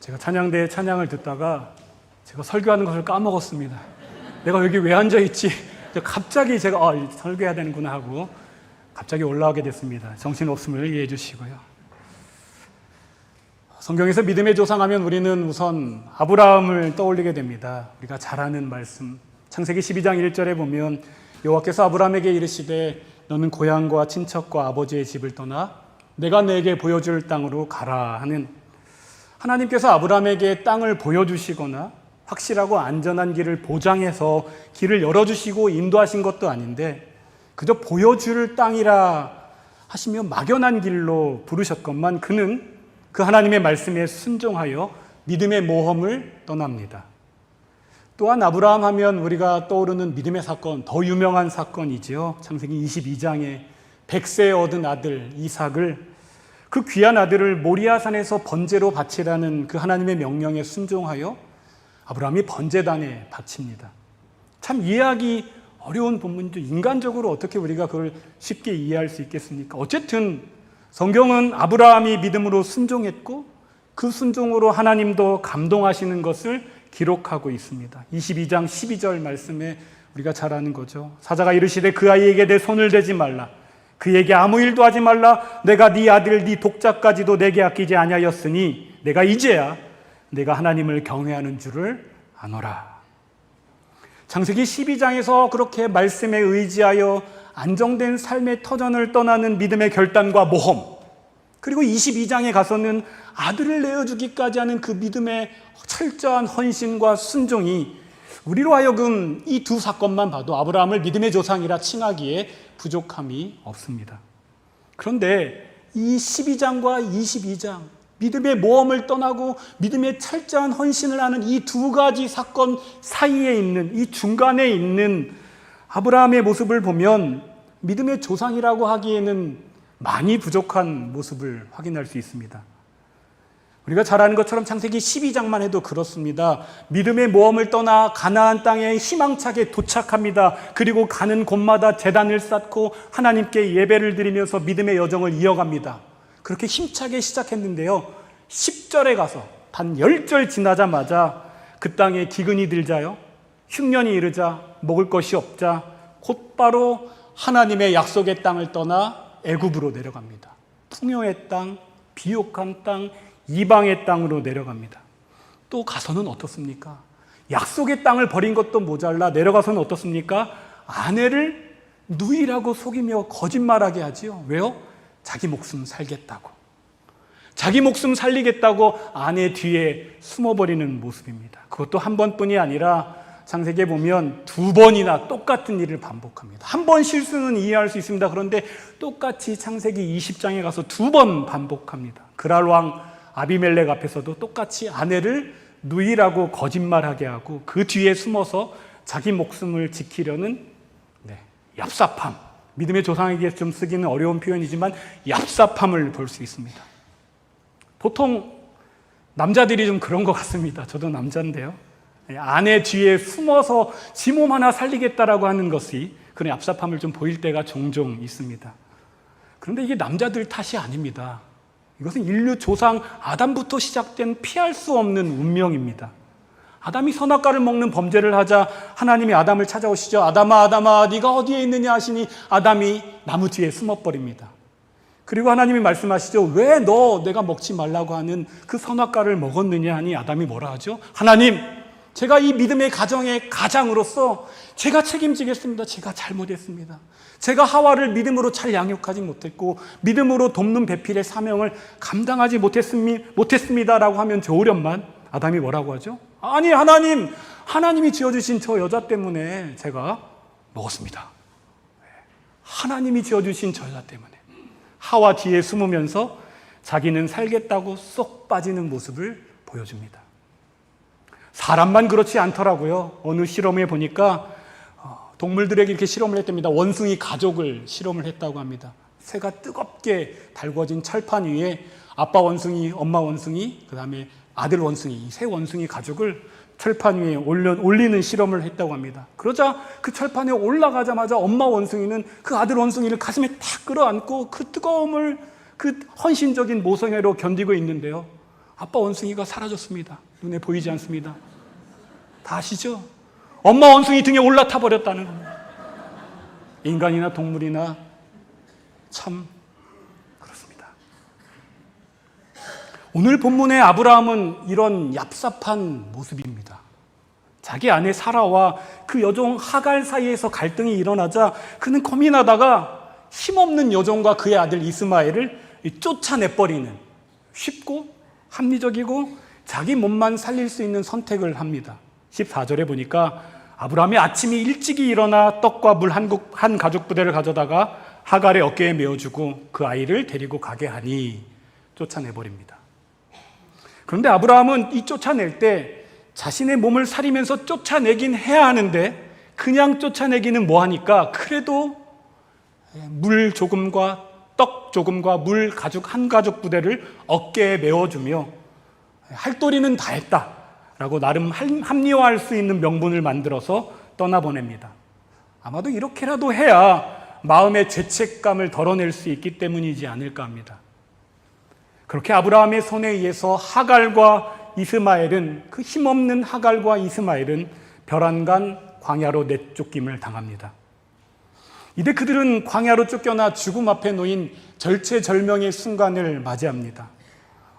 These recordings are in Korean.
제가 찬양대에 찬양을 듣다가 제가 설교하는 것을 까먹었습니다. 내가 여기 왜 앉아있지? 갑자기 제가 설교해야 되는구나 하고 갑자기 올라오게 됐습니다. 정신없음을 이해해 주시고요. 성경에서 믿음의 조상하면 우리는 우선 아브라함을 떠올리게 됩니다. 우리가 잘 아는 말씀, 창세기 12장 1절에 보면 여호와께서 아브라함에게 이르시되 너는 고향과 친척과 아버지의 집을 떠나 내가 내게 보여줄 땅으로 가라 하는, 하나님께서 아브라함에게 땅을 보여주시거나 확실하고 안전한 길을 보장해서 길을 열어주시고 인도하신 것도 아닌데 그저 보여줄 땅이라 하시며 막연한 길로 부르셨건만 그는 그 하나님의 말씀에 순종하여 믿음의 모험을 떠납니다. 또한 아브라함 하면 우리가 떠오르는 믿음의 사건, 더 유명한 사건이지요. 창세기 22장에 100세에 얻은 아들 이삭을, 그 귀한 아들을 모리아산에서 번제로 바치라는 그 하나님의 명령에 순종하여 아브라함이 번제단에 바칩니다. 참 이해하기 어려운 본문이죠. 인간적으로 어떻게 우리가 그걸 쉽게 이해할 수 있겠습니까? 어쨌든 성경은 아브라함이 믿음으로 순종했고 그 순종으로 하나님도 감동하시는 것을 기록하고 있습니다. 22장 12절 말씀에 우리가 잘 아는 거죠. 사자가 이르시되 그 아이에게 내 손을 대지 말라. 그에게 아무 일도 하지 말라. 내가 네 아들 네 독자까지도 내게 아끼지 아니하였으니 내가 이제야 내가 하나님을 경외하는 줄을 아노라. 창세기 12장에서 그렇게 말씀에 의지하여 안정된 삶의 터전을 떠나는 믿음의 결단과 모험, 그리고 22장에 가서는 아들을 내어주기까지 하는 그 믿음의 철저한 헌신과 순종이 우리로 하여금 이 두 사건만 봐도 아브라함을 믿음의 조상이라 칭하기에 부족함이 없습니다. 그런데 이 12장과 22장, 믿음의 모험을 떠나고 믿음의 철저한 헌신을 하는 이 두 가지 사건 사이에 있는, 이 중간에 있는 아브라함의 모습을 보면 믿음의 조상이라고 하기에는 많이 부족한 모습을 확인할 수 있습니다. 우리가 잘 아는 것처럼 창세기 12장만 해도 그렇습니다. 믿음의 모험을 떠나 가나안 땅에 희망차게 도착합니다. 그리고 가는 곳마다 제단을 쌓고 하나님께 예배를 드리면서 믿음의 여정을 이어갑니다. 그렇게 힘차게 시작했는데요, 10절에 가서 단 10절 지나자마자 그 땅에 기근이 들자요, 흉년이 이르자, 먹을 것이 없자 곧바로 하나님의 약속의 땅을 떠나 애굽으로 내려갑니다. 풍요의 땅, 비옥한 땅, 이방의 땅으로 내려갑니다. 또 가서는 어떻습니까? 약속의 땅을 버린 것도 모자라 내려가서는 어떻습니까? 아내를 누이라고 속이며 거짓말하게 하지요. 왜요? 자기 목숨 살겠다고. 자기 목숨 살리겠다고 아내 뒤에 숨어버리는 모습입니다. 그것도 한 번뿐이 아니라 창세기에 보면 두 번이나 똑같은 일을 반복합니다. 한 번 실수는 이해할 수 있습니다. 그런데 똑같이 창세기 20장에 가서 두 번 반복합니다. 그랄 왕 아비멜렉 앞에서도 똑같이 아내를 누이라고 거짓말하게 하고 그 뒤에 숨어서 자기 목숨을 지키려는 얍삽함, 믿음의 조상에게 좀 쓰기는 어려운 표현이지만 얍삽함을 볼 수 있습니다. 보통 남자들이 좀 그런 것 같습니다. 저도 남자인데요, 아내 뒤에 숨어서 지 몸 하나 살리겠다라고 하는 것이 그런 얍삽함을 좀 보일 때가 종종 있습니다. 그런데 이게 남자들 탓이 아닙니다. 이것은 인류 조상 아담부터 시작된 피할 수 없는 운명입니다. 아담이 선악과를 먹는 범죄를 하자 하나님이 아담을 찾아오시죠. 아담아, 아담아, 네가 어디에 있느냐 하시니 아담이 나무 뒤에 숨어버립니다. 그리고 하나님이 말씀하시죠. 왜 너 내가 먹지 말라고 하는 그 선악과를 먹었느냐 하니 아담이 뭐라 하죠? 하나님, 제가 이 믿음의 가정의 가장으로서 제가 책임지겠습니다. 제가 잘못했습니다. 제가 하와를 믿음으로 잘 양육하지 못했고 믿음으로 돕는 배필의 사명을 감당하지 못했습니다라고 하면 좋으련만 아담이 뭐라고 하죠? 아니 하나님, 하나님이 지어주신 저 여자 때문에 제가 먹었습니다. 하나님이 지어주신 저 여자 때문에. 하와 뒤에 숨으면서 자기는 살겠다고 쏙 빠지는 모습을 보여줍니다. 사람만 그렇지 않더라고요. 어느 실험에 보니까 동물들에게 이렇게 실험을 했답니다. 원숭이 가족을 실험을 했다고 합니다. 새가 뜨겁게 달궈진 철판 위에 아빠 원숭이, 엄마 원숭이, 그 다음에 아들 원숭이, 이 세 원숭이 가족을 철판 위에 올리는 실험을 했다고 합니다. 그러자 그 철판에 올라가자마자 엄마 원숭이는 그 아들 원숭이를 가슴에 탁 끌어안고 그 뜨거움을 그 헌신적인 모성애로 견디고 있는데요, 아빠 원숭이가 사라졌습니다. 눈에 보이지 않습니다. 다 아시죠? 엄마 원숭이 등에 올라타 버렸다는 겁니다. 인간이나 동물이나 참 그렇습니다. 오늘 본문의 아브라함은 이런 얍삽한 모습입니다. 자기 아내 사라와 그 여종 하갈 사이에서 갈등이 일어나자 그는 고민하다가 힘없는 여종과 그의 아들 이스마엘을 쫓아내버리는 쉽고 합리적이고 자기 몸만 살릴 수 있는 선택을 합니다. 14절에 보니까 아브라함이 아침이 일찍이 일어나 떡과 물 한 가죽 부대를 가져다가 하갈의 어깨에 메어주고 그 아이를 데리고 가게 하니 쫓아내버립니다. 그런데 아브라함은 이 쫓아낼 때 자신의 몸을 사리면서 쫓아내긴 해야 하는데 그냥 쫓아내기는 뭐하니까 그래도 물 조금과 떡 조금과 물 가죽 한 가죽 부대를 어깨에 메어주며 할 도리는 다 했다라고 나름 합리화할 수 있는 명분을 만들어서 떠나보냅니다. 아마도 이렇게라도 해야 마음의 죄책감을 덜어낼 수 있기 때문이지 않을까 합니다. 그렇게 아브라함의 손에 의해서 하갈과 이스마엘은 그 힘없는 하갈과 이스마엘은 벼랑간 광야로 내쫓김을 당합니다. 이때 그들은 광야로 쫓겨나 죽음 앞에 놓인 절체절명의 순간을 맞이합니다.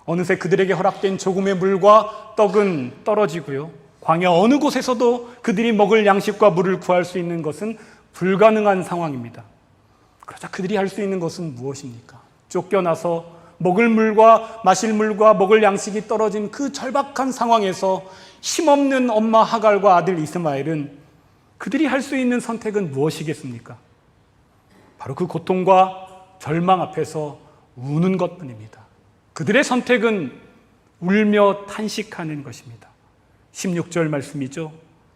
어느새 그들에게 허락된 조금의 물과 떡은 떨어지고요. 광야 어느 곳에서도 그들이 먹을 양식과 물을 구할 수 있는 것은 불가능한 상황입니다. 그러자 그들이 할 수 있는 것은 무엇입니까? 쫓겨나서 먹을 물과 마실 물과 먹을 양식이 떨어진 그 절박한 상황에서 힘없는 엄마 하갈과 아들 이스마엘은 그들이 할 수 있는 선택은 무엇이겠습니까? 바로 그 고통과 절망 앞에서 우는 것뿐입니다. 그들의 선택은 울며 탄식하는 것입니다. 16절 말씀이죠.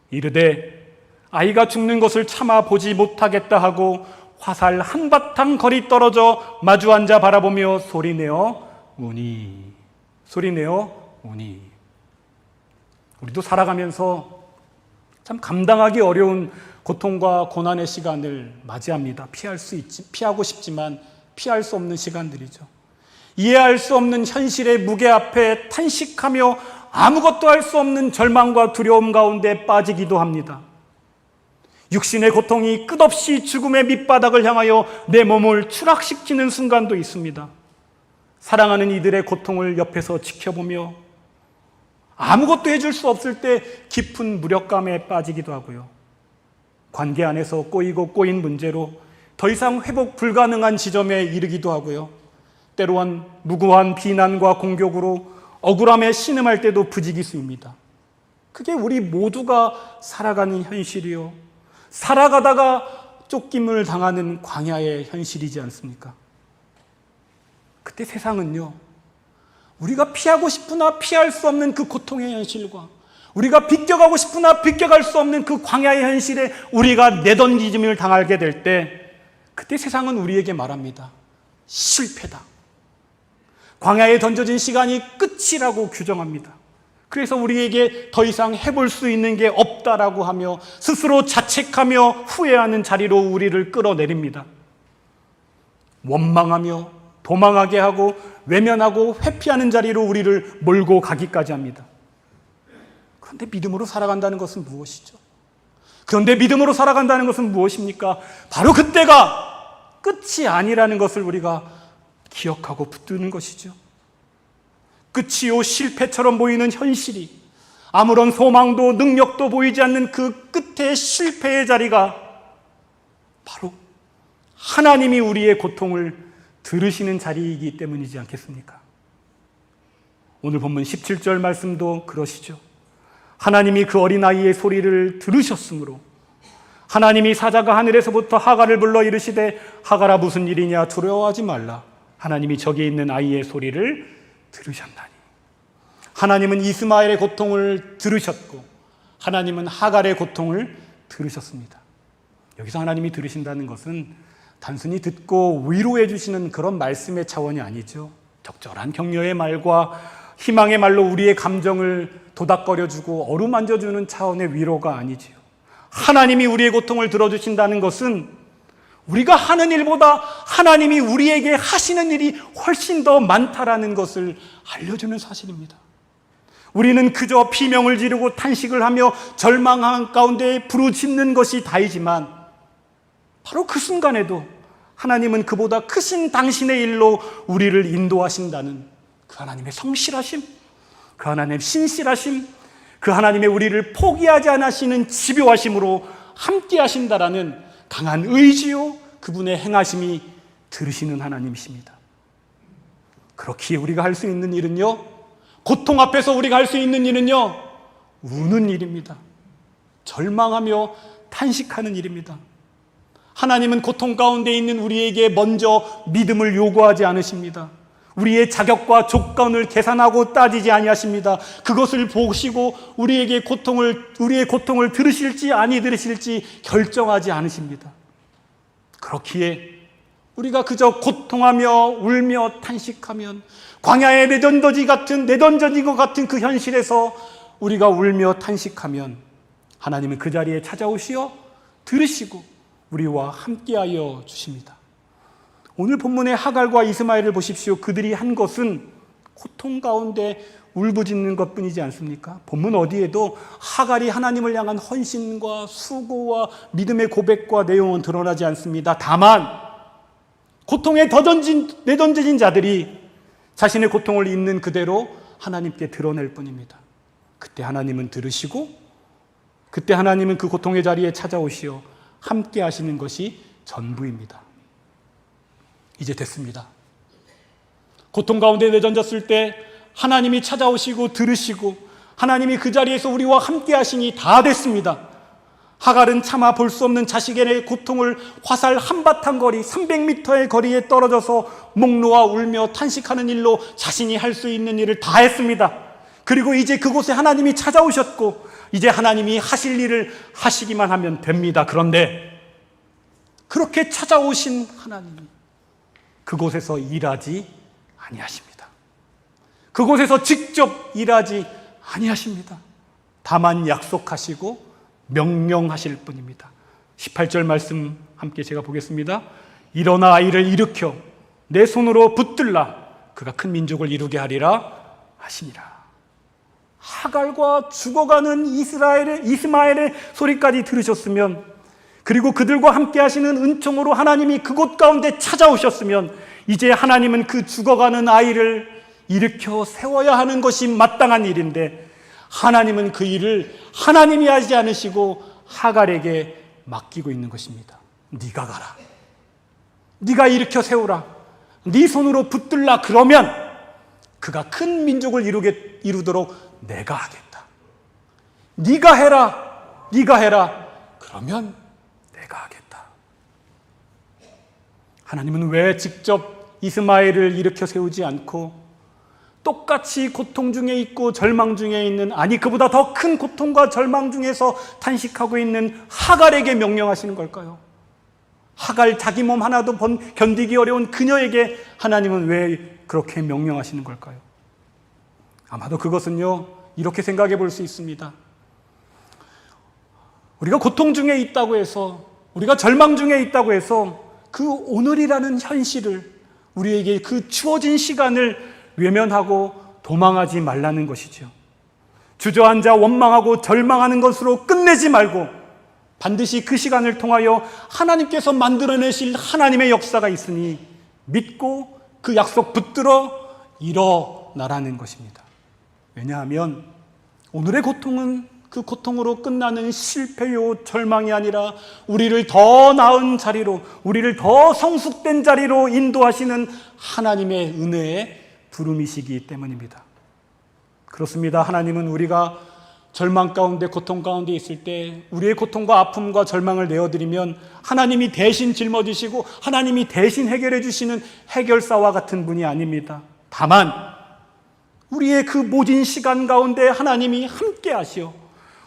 이르되 아이가 죽는 것을 참아 보지 못하겠다 하고 화살 한바탕 거리 떨어져 마주 앉아 바라보며 소리내어 우니. 우리도 살아가면서 참 감당하기 어려운 고통과 고난의 시간을 맞이합니다. 피하고 싶지만 피할 수 없는 시간들이죠. 이해할 수 없는 현실의 무게 앞에 탄식하며 아무것도 할 수 없는 절망과 두려움 가운데 빠지기도 합니다. 육신의 고통이 끝없이 죽음의 밑바닥을 향하여 내 몸을 추락시키는 순간도 있습니다. 사랑하는 이들의 고통을 옆에서 지켜보며 아무것도 해줄 수 없을 때 깊은 무력감에 빠지기도 하고요. 관계 안에서 꼬인 문제로 더 이상 회복 불가능한 지점에 이르기도 하고요. 때로는 무고한 비난과 공격으로 억울함에 신음할 때도 부지기수입니다. 그게 우리 모두가 살아가는 현실이요. 살아가다가 쫓김을 당하는 광야의 현실이지 않습니까? 그때 세상은요, 우리가 피하고 싶으나 피할 수 없는 그 고통의 현실과 우리가 비껴가고 싶으나 비껴갈 수 없는 그 광야의 현실에 우리가 내던짐을 당하게 될 때 그때 세상은 우리에게 말합니다. 실패다. 광야에 던져진 시간이 끝이라고 규정합니다. 그래서 우리에게 더 이상 해볼 수 있는 게 없다라고 하며 스스로 자책하며 후회하는 자리로 우리를 끌어내립니다. 원망하며 도망하게 하고 외면하고 회피하는 자리로 우리를 몰고 가기까지 합니다. 그런데 믿음으로 살아간다는 것은 무엇이죠? 그런데 믿음으로 살아간다는 것은 무엇입니까? 바로 그때가 끝이 아니라는 것을 우리가 기억하고 붙드는 것이죠. 끝이요 실패처럼 보이는 현실이 아무런 소망도 능력도 보이지 않는 그 끝의 실패의 자리가 바로 하나님이 우리의 고통을 들으시는 자리이기 때문이지 않겠습니까? 오늘 본문 17절 말씀도 그러시죠. 하나님이 그 어린아이의 소리를 들으셨으므로 하나님이 사자가 하늘에서부터 하갈을 불러 이르시되 하갈아 무슨 일이냐 두려워하지 말라. 하나님이 저기 있는 아이의 소리를 들으셨나니. 하나님은 이스마엘의 고통을 들으셨고 하나님은 하갈의 고통을 들으셨습니다. 여기서 하나님이 들으신다는 것은 단순히 듣고 위로해 주시는 그런 말씀의 차원이 아니죠. 적절한 격려의 말과 희망의 말로 우리의 감정을 도닥거려주고 어루만져주는 차원의 위로가 아니지요. 하나님이 우리의 고통을 들어주신다는 것은 우리가 하는 일보다 하나님이 우리에게 하시는 일이 훨씬 더 많다라는 것을 알려주는 사실입니다. 우리는 그저 비명을 지르고 탄식을 하며 절망한 가운데 부르짖는 것이 다이지만 바로 그 순간에도 하나님은 그보다 크신 당신의 일로 우리를 인도하신다는 그 하나님의 성실하심, 그 하나님의 신실하심, 그 하나님의 우리를 포기하지 않으시는 집요하심으로 함께 하신다라는 강한 의지요 그분의 행하심이 들으시는 하나님이십니다. 그렇기에 우리가 할 수 있는 일은요, 고통 앞에서 우리가 할 수 있는 일은요, 우는 일입니다. 절망하며 탄식하는 일입니다. 하나님은 고통 가운데 있는 우리에게 먼저 믿음을 요구하지 않으십니다. 우리의 자격과 조건을 계산하고 따지지 아니하십니다. 그것을 보시고 우리의 고통을 들으실지 아니 들으실지 결정하지 않으십니다. 그렇기에 우리가 그저 고통하며 울며 탄식하면 광야에 내던져진 것 같은 그 현실에서 우리가 울며 탄식하면 하나님은 그 자리에 찾아오시어 들으시고 우리와 함께하여 주십니다. 오늘 본문의 하갈과 이스마엘을 보십시오. 그들이 한 것은 고통 가운데 울부짖는 것뿐이지 않습니까? 본문 어디에도 하갈이 하나님을 향한 헌신과 수고와 믿음의 고백과 내용은 드러나지 않습니다. 다만 고통에 내던져진 자들이 자신의 고통을 있는 그대로 하나님께 드러낼 뿐입니다. 그때 하나님은 들으시고 그때 하나님은 그 고통의 자리에 찾아오시어 함께 하시는 것이 전부입니다. 이제 됐습니다. 고통 가운데 내던졌을 때 하나님이 찾아오시고 들으시고 하나님이 그 자리에서 우리와 함께 하시니 다 됐습니다. 하갈은 차마 볼 수 없는 자식의 고통을 화살 한바탕 거리 300m의 거리에 떨어져서 목 놓아 울며 탄식하는 일로 자신이 할 수 있는 일을 다 했습니다. 그리고 이제 그곳에 하나님이 찾아오셨고 이제 하나님이 하실 일을 하시기만 하면 됩니다. 그런데 그렇게 찾아오신 하나님이 그곳에서 일하지 아니하십니다. 그곳에서 직접 일하지 아니하십니다. 다만 약속하시고 명령하실 뿐입니다. 18절 말씀 함께 제가 보겠습니다. 일어나 아이를 일으켜 내 손으로 붙들라 그가 큰 민족을 이루게 하리라 하시니라. 하갈과 죽어가는 이스마엘의 소리까지 들으셨으면, 그리고 그들과 함께 하시는 은총으로 하나님이 그곳 가운데 찾아오셨으면 이제 하나님은 그 죽어가는 아이를 일으켜 세워야 하는 것이 마땅한 일인데 하나님은 그 일을 하나님이 하지 않으시고 하갈에게 맡기고 있는 것입니다. 네가 가라. 네가 일으켜 세우라. 네 손으로 붙들라. 그러면 그가 큰 민족을 이루도록 내가 하겠다. 네가 해라. 네가 해라. 그러면 내가 하겠다. 하나님은 왜 직접 이스마엘을 일으켜 세우지 않고 똑같이 고통 중에 있고 절망 중에 있는, 아니 그보다 더 큰 고통과 절망 중에서 탄식하고 있는 하갈에게 명령하시는 걸까요? 하갈 자기 몸 하나도 견디기 어려운 그녀에게 하나님은 왜 그렇게 명령하시는 걸까요? 아마도 그것은요, 이렇게 생각해 볼 수 있습니다. 우리가 고통 중에 있다고 해서, 우리가 절망 중에 있다고 해서 그 오늘이라는 현실을, 우리에게 그 주어진 시간을 외면하고 도망하지 말라는 것이죠. 주저앉아 원망하고 절망하는 것으로 끝내지 말고 반드시 그 시간을 통하여 하나님께서 만들어내실 하나님의 역사가 있으니 믿고 그 약속 붙들어 일어나라는 것입니다. 왜냐하면 오늘의 고통은 그 고통으로 끝나는 실패요 절망이 아니라 우리를 더 나은 자리로, 우리를 더 성숙된 자리로 인도하시는 하나님의 은혜의 부름이시기 때문입니다. 그렇습니다. 하나님은 우리가 절망 가운데, 고통 가운데 있을 때 우리의 고통과 아픔과 절망을 내어드리면 하나님이 대신 짊어지시고 하나님이 대신 해결해 주시는 해결사와 같은 분이 아닙니다. 다만 우리의 그 모진 시간 가운데 하나님이 함께 하시어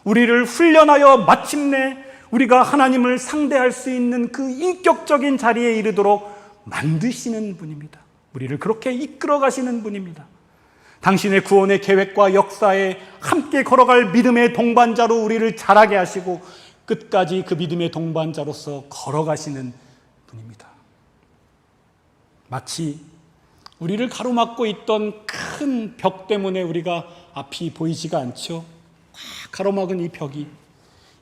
우리를 훈련하여 마침내 우리가 하나님을 상대할 수 있는 그 인격적인 자리에 이르도록 만드시는 분입니다. 우리를 그렇게 이끌어 가시는 분입니다. 당신의 구원의 계획과 역사에 함께 걸어갈 믿음의 동반자로 우리를 자라게 하시고 끝까지 그 믿음의 동반자로서 걸어가시는 분입니다. 마치 우리를 가로막고 있던 큰 벽 때문에 우리가 앞이 보이지가 않죠. 가로막은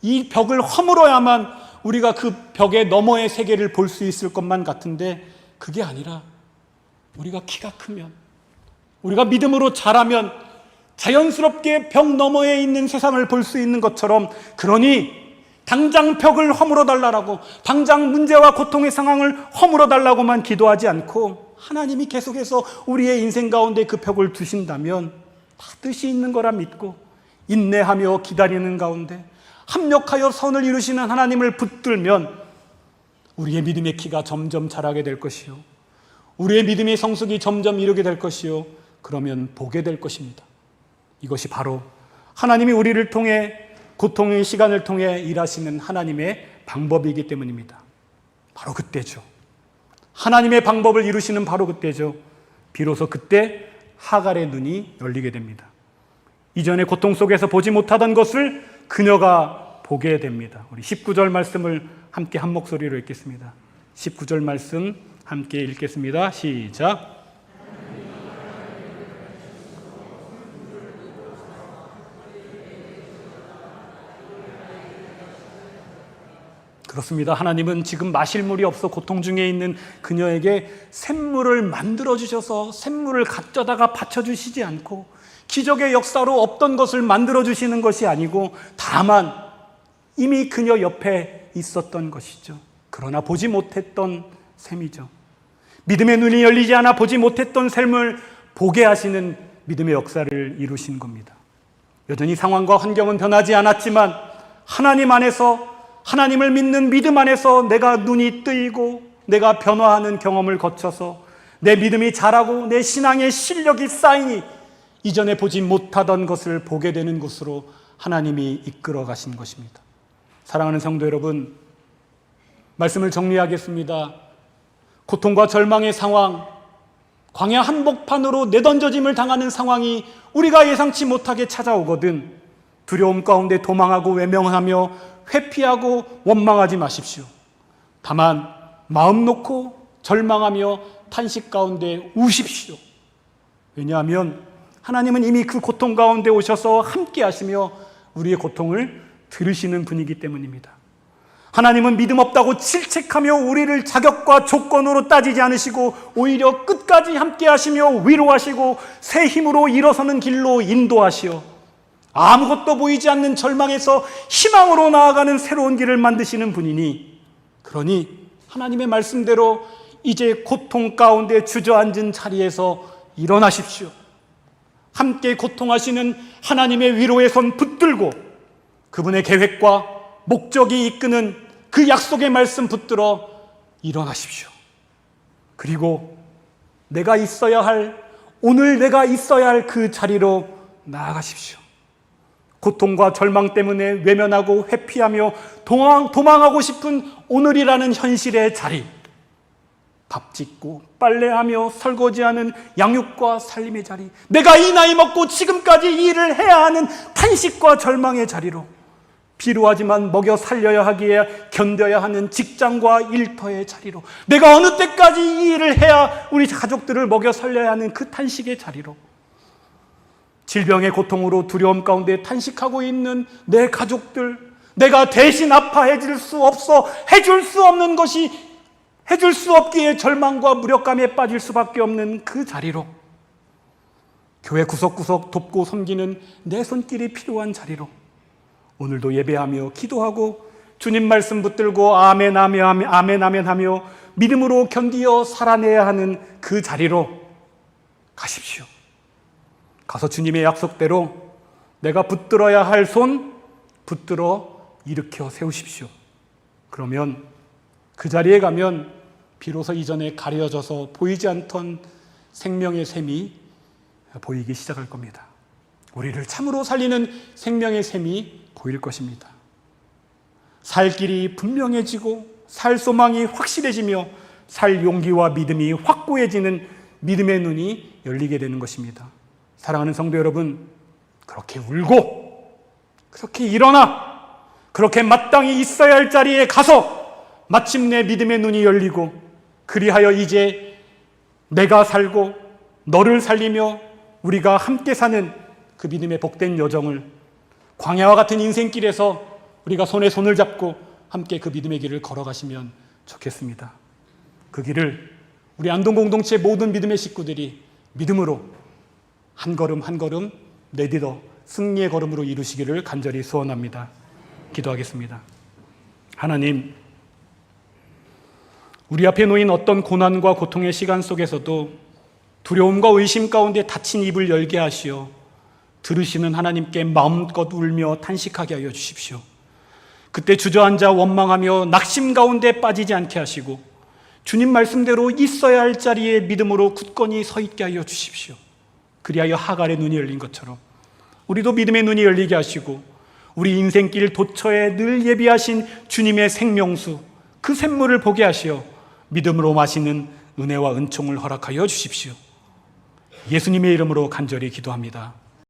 이 벽을 허물어야만 우리가 그 벽의 너머의 세계를 볼 수 있을 것만 같은데, 그게 아니라 우리가 키가 크면, 우리가 믿음으로 자라면 자연스럽게 벽 너머에 있는 세상을 볼 수 있는 것처럼, 그러니 당장 벽을 허물어 달라고, 당장 문제와 고통의 상황을 허물어 달라고만 기도하지 않고, 하나님이 계속해서 우리의 인생 가운데 그 벽을 두신다면 다 뜻이 있는 거라 믿고 인내하며 기다리는 가운데 합력하여 선을 이루시는 하나님을 붙들면 우리의 믿음의 키가 점점 자라게 될 것이요, 우리의 믿음의 성숙이 점점 이루게 될 것이요, 그러면 보게 될 것입니다. 이것이 바로 하나님이 우리를 통해, 고통의 시간을 통해 일하시는 하나님의 방법이기 때문입니다. 바로 그때죠. 하나님의 방법을 이루시는 바로 그때죠. 비로소 그때 하갈의 눈이 열리게 됩니다. 이전에 고통 속에서 보지 못하던 것을 그녀가 보게 됩니다. 우리 19절 말씀을 함께 한 목소리로 읽겠습니다. 19절 말씀 함께 읽겠습니다. 시작. 그렇습니다. 하나님은 지금 마실 물이 없어 고통 중에 있는 그녀에게 샘물을 만들어 주셔서 샘물을 가져다가 받쳐주시지 않고, 기적의 역사로 없던 것을 만들어 주시는 것이 아니고 다만 이미 그녀 옆에 있었던 것이죠. 그러나 보지 못했던 샘이죠. 믿음의 눈이 열리지 않아 보지 못했던 샘을 보게 하시는 믿음의 역사를 이루신 겁니다. 여전히 상황과 환경은 변하지 않았지만 하나님 안에서, 하나님을 믿는 믿음 안에서 내가 눈이 뜨이고 내가 변화하는 경험을 거쳐서 내 믿음이 자라고 내 신앙의 실력이 쌓이니 이전에 보지 못하던 것을 보게 되는 곳으로 하나님이 이끌어 가신 것입니다. 사랑하는 성도 여러분, 말씀을 정리하겠습니다. 고통과 절망의 상황, 광야 한복판으로 내던져짐을 당하는 상황이 우리가 예상치 못하게 찾아오거든 두려움 가운데 도망하고 외면하며 회피하고 원망하지 마십시오. 다만 마음 놓고 절망하며 탄식 가운데 우십시오. 왜냐하면 하나님은 이미 그 고통 가운데 오셔서 함께 하시며 우리의 고통을 들으시는 분이기 때문입니다. 하나님은 믿음 없다고 질책하며 우리를 자격과 조건으로 따지지 않으시고 오히려 끝까지 함께 하시며 위로하시고 새 힘으로 일어서는 길로 인도하시어 아무것도 보이지 않는 절망에서 희망으로 나아가는 새로운 길을 만드시는 분이니, 그러니 하나님의 말씀대로 이제 고통 가운데 주저앉은 자리에서 일어나십시오. 함께 고통하시는 하나님의 위로의 손 붙들고 그분의 계획과 목적이 이끄는 그 약속의 말씀 붙들어 일어나십시오. 그리고 내가 있어야 할, 오늘 내가 있어야 할 그 자리로 나아가십시오. 고통과 절망 때문에 외면하고 회피하며 도망하고 싶은 오늘이라는 현실의 자리, 밥 짓고 빨래하며 설거지하는 양육과 살림의 자리, 내가 이 나이 먹고 지금까지 이 일을 해야 하는 탄식과 절망의 자리로, 필요하지만 먹여 살려야 하기에 견뎌야 하는 직장과 일터의 자리로, 내가 어느 때까지 이 일을 해야 우리 가족들을 먹여 살려야 하는 그 탄식의 자리로, 질병의 고통으로 두려움 가운데 탄식하고 있는 내 가족들, 내가 대신 아파해 줄 수 없어 해줄 수 없는 것이 해줄 수 없기에 절망과 무력감에 빠질 수밖에 없는 그 자리로, 교회 구석구석 돕고 섬기는 내 손길이 필요한 자리로 오늘도 예배하며 기도하고 주님 말씀 붙들고 아멘 아멘 아멘 아멘 하며 믿음으로 견디어 살아내야 하는 그 자리로 가십시오. 가서 주님의 약속대로 내가 붙들어야 할 손 붙들어 일으켜 세우십시오. 그러면 그 자리에 가면 비로소 이전에 가려져서 보이지 않던 생명의 샘이 보이기 시작할 겁니다. 우리를 참으로 살리는 생명의 샘이 보일 것입니다. 살 길이 분명해지고 살 소망이 확실해지며 살 용기와 믿음이 확고해지는 믿음의 눈이 열리게 되는 것입니다. 사랑하는 성도 여러분, 그렇게 울고 그렇게 일어나 그렇게 마땅히 있어야 할 자리에 가서 마침내 믿음의 눈이 열리고 그리하여 이제 내가 살고 너를 살리며 우리가 함께 사는 그 믿음의 복된 여정을 광야와 같은 인생길에서 우리가 손에 손을 잡고 함께 그 믿음의 길을 걸어가시면 좋겠습니다. 그 길을 우리 안동 공동체 모든 믿음의 식구들이 믿음으로 한 걸음 한 걸음 내딛어 승리의 걸음으로 이루시기를 간절히 소원합니다. 기도하겠습니다. 하나님, 우리 앞에 놓인 어떤 고난과 고통의 시간 속에서도 두려움과 의심 가운데 닫힌 입을 열게 하시어 들으시는 하나님께 마음껏 울며 탄식하게 하여 주십시오. 그때 주저앉아 원망하며 낙심 가운데 빠지지 않게 하시고 주님 말씀대로 있어야 할 자리에 믿음으로 굳건히 서 있게 하여 주십시오. 그리하여 하갈의 눈이 열린 것처럼 우리도 믿음의 눈이 열리게 하시고 우리 인생길 도처에 늘 예비하신 주님의 생명수, 그 샘물을 보게 하시어 믿음으로 마시는 은혜와 은총을 허락하여 주십시오. 예수님의 이름으로 간절히 기도합니다.